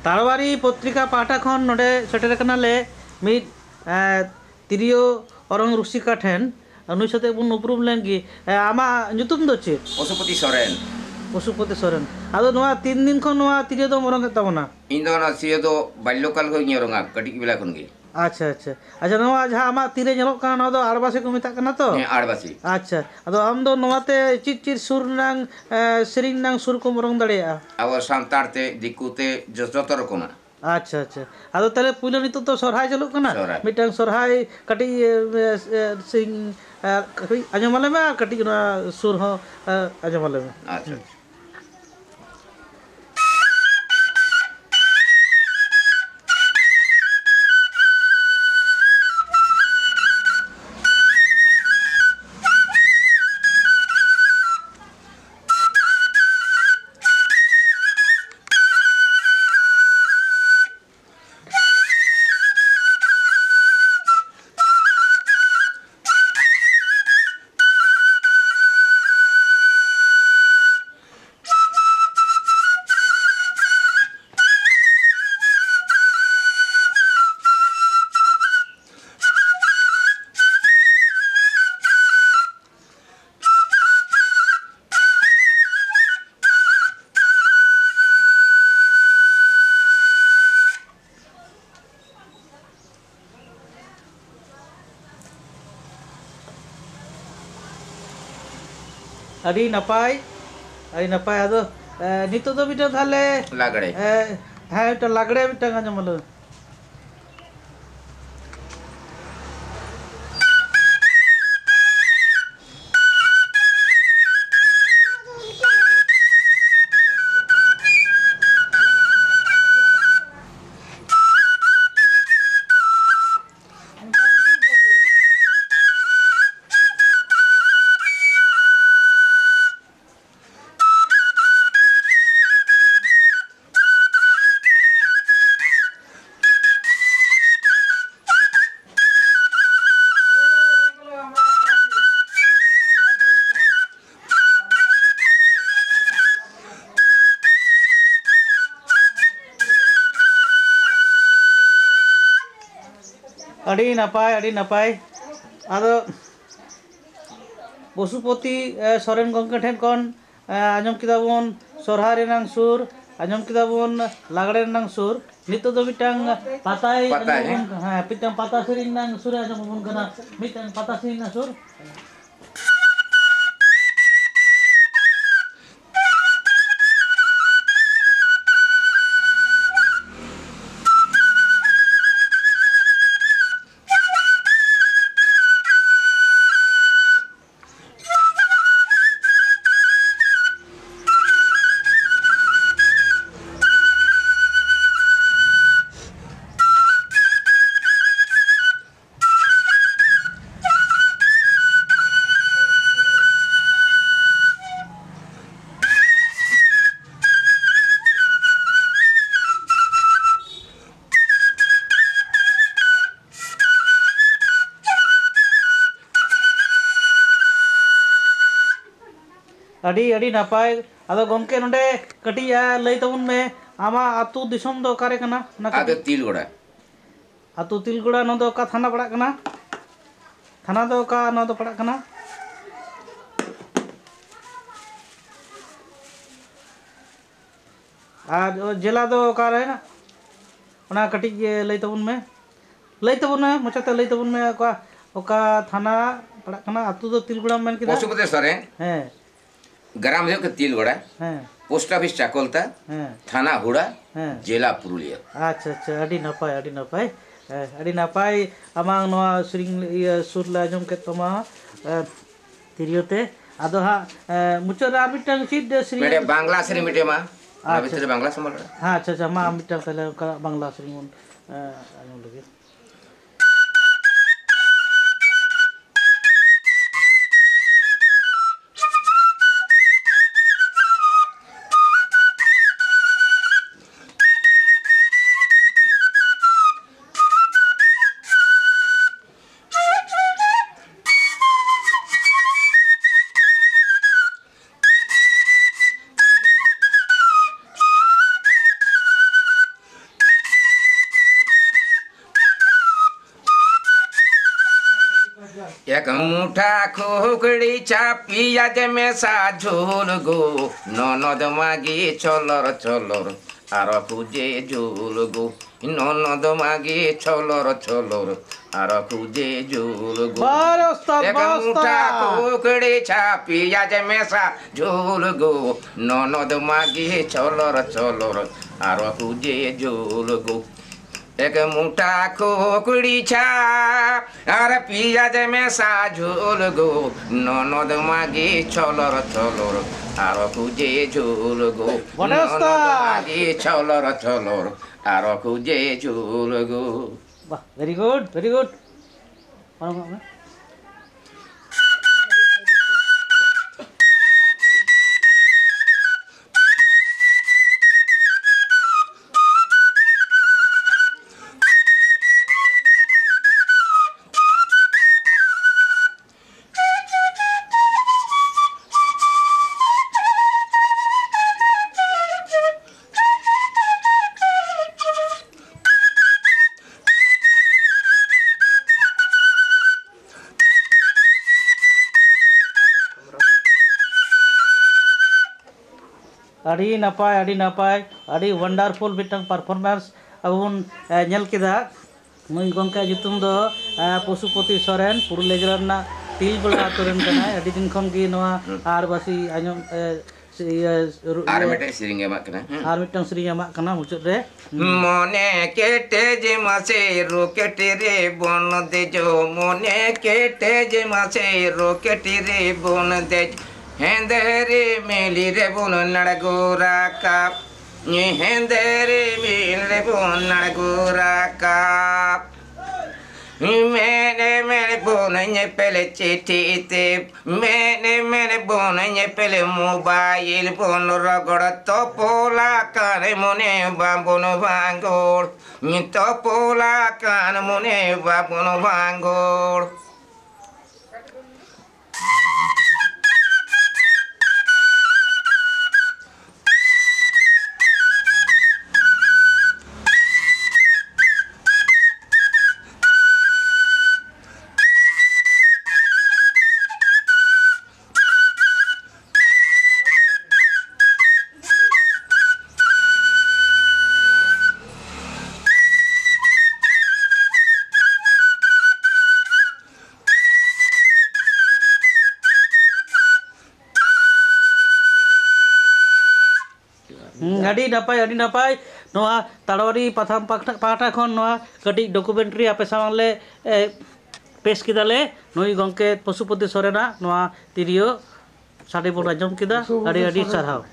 तारवारी पत्रिका पाठा खन नोडे सेटेर कनाले मिद तिरियो औरंग रुसिका ठेन उनी साथे बुन उपरूम लेंगी आमा nyutum दो चे पशुपति सोरेन पशुपति सोरेन आदो नोआ 3 दिन खन नोआ तिरियो दो मोरंग ताबना इन दो ना सियो दो बाल्यकाल को ᱧᱮᱨᱚᱝᱟ कटिक बेला खन गे अच्छा अच्छा अच्छा नोआ जहां आमा तिरे ᱧᱮᱞᱚᱜ ᱠᱟᱱᱟ ᱱᱚᱣᱟ ᱫᱚ ᱟᱲᱵᱟᱥᱤ ᱠᱚ ᱢᱮᱛᱟᱜ ᱠᱟᱱᱟ ᱛᱚ आड़बासी अच्छा अदो आम दो नोआते चित चित सुर नांग सेरिंग नांग सुर को मोरंग दाड़ेया अब सांतार ते दिकुते जतो रकमा अच्छा अच्छा अदो तले पुइलो नितो तो सोरहाय चलुक कना मिटन सोरहाय कटी सिंग आजमाले में कटी ना सुर हो आजमाले में अच्छा अड़ी नपाय अदो नितो दो बिटा थाले लागड़े हाँ बिटा लागड़े बिटा आजमाले अड़ी नपाय आदो पशुपति सोरेन गंके ठेन कौन आजम किदाबन सोरहा रेनांग सुर आजम किदाबन लागड़े रेनांग सुर नितो दो मिटांग पाताय हां पिटांग पाता सेरिंग नांग सुर आजम बन कना मिटांग पाता सेरिंग ना सुर अड़ी नपाय अदो गंके नोडे कटी लई तबन में आमा आतु दिसम दो कारे कना ना आदो तिलगोड़ा आतु तिलगोड़ा नो दो का थाना पड़ा कना थाना दो का नो दो पड़ा कना आ जिला दो का रहे ना ओना कटी लई तबन में मचाते लई तबन में ओका थाना पड़ा कना आतु दो तिलगोड़ा में किदा पशुपति सोरेन हैं ग्राम जो के तिलगोड़ा पोस्ट ऑफिस चाकोलता थाना हुड़ा जिला पुरुलिया अच्छा अच्छा अड़ी नपाय आमांग नोआ सिरिंग सुरला आजम के तमा तिरियोते आदो हा मुचो रा मिटंग चिद सिरिंग मेरे बांग्ला सिरिंग मिटे मा भीतर बांग्ला समल हां अच्छा अच्छा मा मिटंग तले बांग्ला सिरिंग आजम लगे एक मुठा खोकड़ी पियाज में सा झोल गो ननद मागी चलर चलर आर खुजे झोल गो ननद मागी चलर चलर आर खुजे झोल गो एक मुठा खोकड़ी पियाज में सा झोल गो ननद मागी चलर चलर आर खुजे झोल गो एक मुठा खोकड़ी आर पियाज में सा झोल गो ननद मागी चलर चलर आर खुजे झोल गो ननद मागी चलर चलर आर खुजे झोल गो। Very good very good. अड़ी नपाय अड़ी वंडरफुल मिटन परफॉर्मेंस अबन नेल केदा नुई गंका जुतुम दो पशुपति सोरेन पुरुलिया जिला ना तिलबड़ा आतुरेन कना अड़ी दिन खन गी नोआ आरबासी आजम आर मिटन सिरिंग एमा कना मुचुद रे मने केटे जे मासे रॉकेट रे बन दे जो मने केटे जे मासे रॉकेट रे बन दे हेंदेरे मेली रे बुन नड़गोरा का हेंदेरे मेली रे बुन नड़गोरा का मैंने बोने पहले चिट्ठी ते मैंने बोने पहले मोबाइल बोन रगड़ तो पोला कान मुने बाबुन भांगोड़ तो पोला कान मुने बाबुन भांगोड़। अड़ी नपाय नोआ ताड़वाड़ी पाथाम पाटा खन नोआ कटी डॉक्यूमेंट्री आपे सामने पेश किदाले नोई गंके पशुपति सोरेना नोआ तिरियो साडे बोन आंजम किदा अड़ी सारहाव।